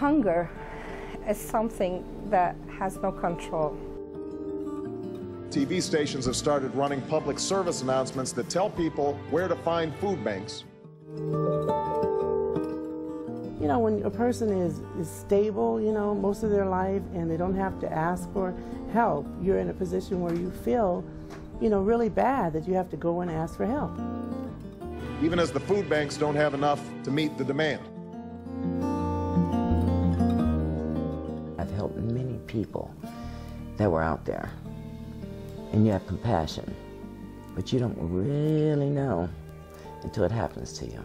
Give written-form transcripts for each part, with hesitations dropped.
hunger is something that has no control. TV stations have started running public service announcements that tell people where to find food banks. You know, when a person is stable, you know, most of their life, and they don't have to ask for help, you're in a position where you feel, you know, really bad that you have to go and ask for help. Even as the food banks don't have enough to meet the demand. I've helped many people that were out there, and you have compassion, but you don't really know until it happens to you.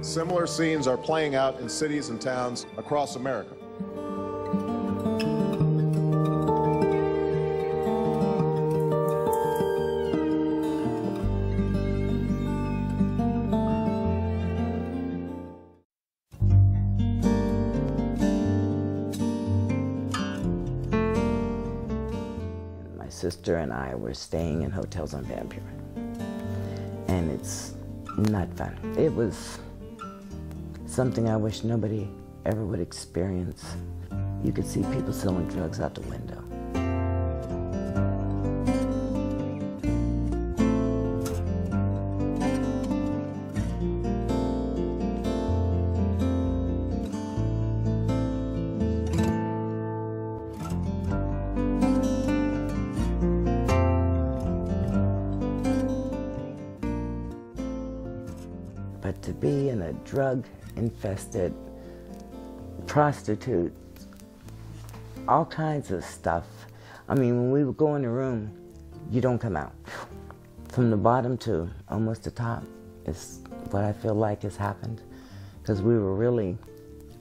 Similar scenes are playing out in cities and towns across America. My sister and I were staying in hotels on Van Buren, and it's not fun. It was something I wish nobody ever would experience. You could see people selling drugs out the window. But to be in a drug-infested prostitute, all kinds of stuff. I mean, when we would go in the room, you don't come out. From the bottom to almost the top is what I feel like has happened, because we were really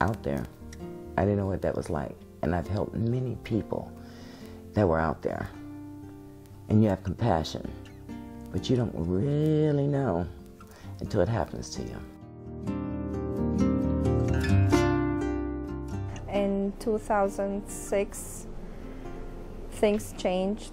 out there. I didn't know what that was like, and I've helped many people that were out there. And you have compassion, but you don't really know until it happens to you. In 2006, things changed.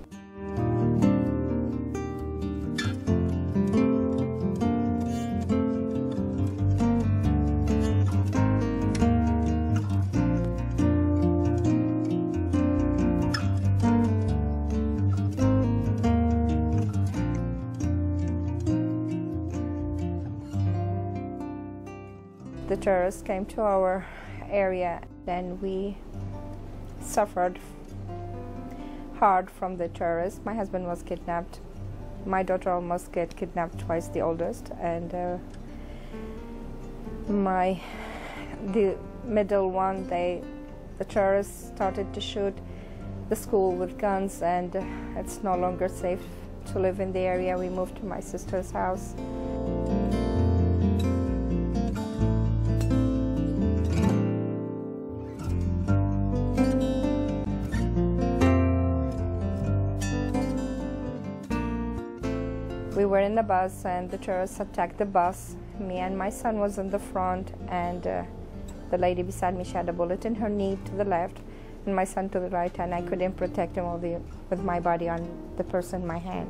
The terrorists came to our area, and we suffered hard from the terrorists. My husband was kidnapped. My daughter almost got kidnapped twice, the oldest, and the middle one, the terrorists started to shoot the school with guns, and it's no longer safe to live in the area. We moved to my sister's house. We were in the bus, and the terrorists attacked the bus. Me and my son was in the front, and the lady beside me, she had a bullet in her knee to the left, and my son to the right, and I couldn't protect him with my body on the person in my hand.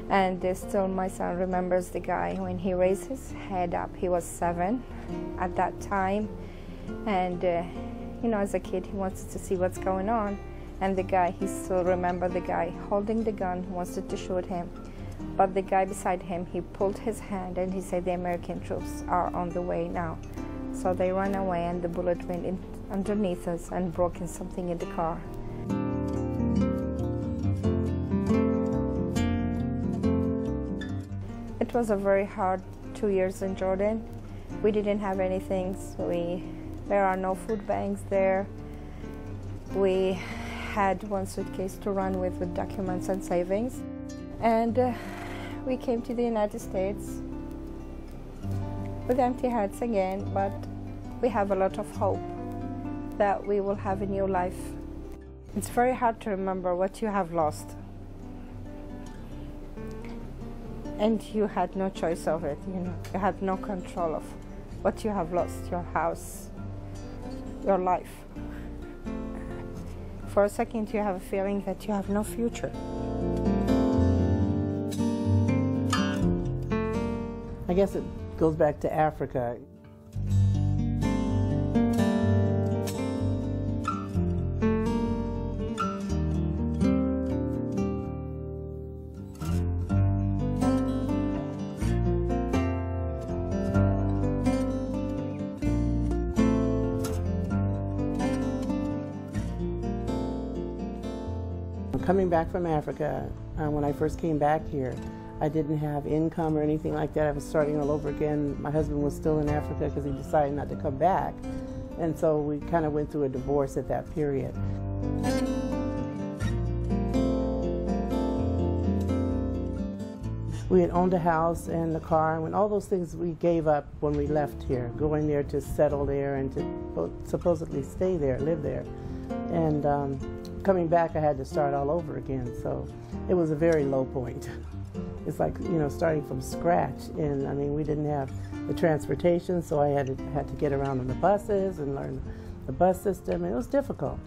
And still my son remembers the guy when he raised his head up. He was 7 at that time, and you know, as a kid, he wants to see what's going on. And the guy, he still remembers the guy holding the gun, who wanted to shoot him. But the guy beside him, he pulled his hand and he said, the American troops are on the way now. So they ran away, and the bullet went in underneath us and broke in something in the car. It was a very hard 2 years in Jordan. We didn't have anything. There are no food banks there. We had one suitcase to run with documents and savings. And we came to the United States with empty heads again, but we have a lot of hope that we will have a new life. It's very hard to remember what you have lost. And you had no choice of it, you know. You had no control of what you have lost, your house, your life. For a second, you have a feeling that you have no future. I guess it goes back to Africa. Coming back from Africa, when I first came back here, I didn't have income or anything like that. I was starting all over again. My husband was still in Africa because he decided not to come back. And so we kind of went through a divorce at that period. We had owned a house and a car, and all those things we gave up when we left here, going there to settle there and to supposedly stay there, live there. And coming back, I had to start all over again, so it was a very low point. It's like, you know, starting from scratch. And I mean, we didn't have the transportation, so I had to get around on the buses and learn the bus system, and it was difficult.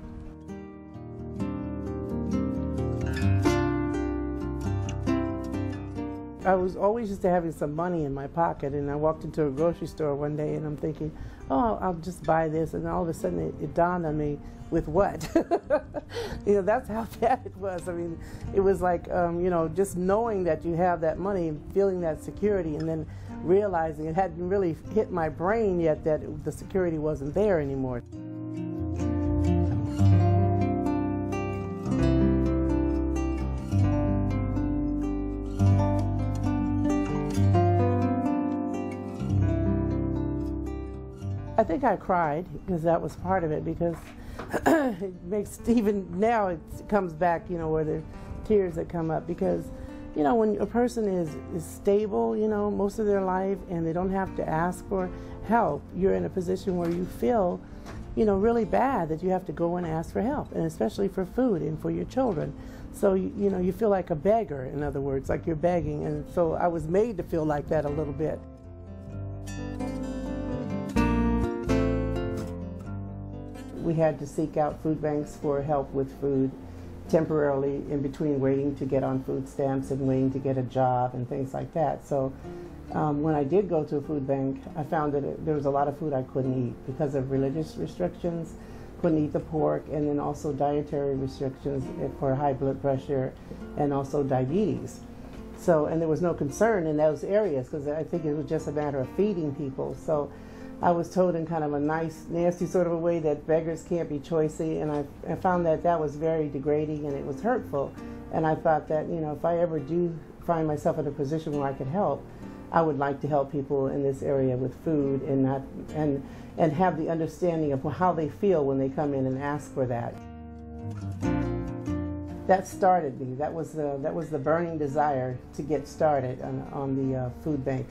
I was always used to having some money in my pocket, and I walked into a grocery store one day and I'm thinking, oh, I'll just buy this, and all of a sudden it dawned on me, with what? You know, that's how bad it was. I mean, it was like, you know, just knowing that you have that money, feeling that security, and then realizing it hadn't really hit my brain yet that the security wasn't there anymore. I think I cried because that was part of it, because it makes, even now it comes back, you know, where the tears that come up, because, you know, when a person is stable, you know, most of their life, and they don't have to ask for help, you're in a position where you feel, you know, really bad that you have to go and ask for help, and especially for food and for your children. So, you know, you feel like a beggar, in other words, like you're begging, and so I was made to feel like that a little bit. We had to seek out food banks for help with food temporarily in between waiting to get on food stamps and waiting to get a job and things like that. So when I did go to a food bank, I found that there was a lot of food I couldn't eat because of religious restrictions. Couldn't eat the pork, and then also dietary restrictions for high blood pressure and also diabetes. So, and there was no concern in those areas because I think it was just a matter of feeding people. So I was told in kind of a nice, nasty sort of a way that beggars can't be choicy, and I found that that was very degrading and it was hurtful. And I thought that, you know, if I ever do find myself in a position where I could help, I would like to help people in this area with food and not and have the understanding of how they feel when they come in and ask for that. That started me. That was the burning desire to get started on the food bank.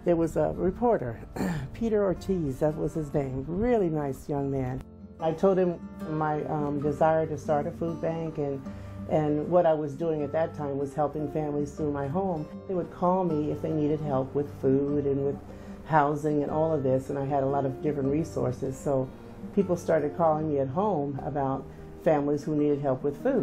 There was a reporter, Peter Ortiz, that was his name, really nice young man. I told him my desire to start a food bank, and what I was doing at that time was helping families through my home. They would call me if they needed help with food and with housing and all of this, and I had a lot of different resources. So people started calling me at home about families who needed help with food.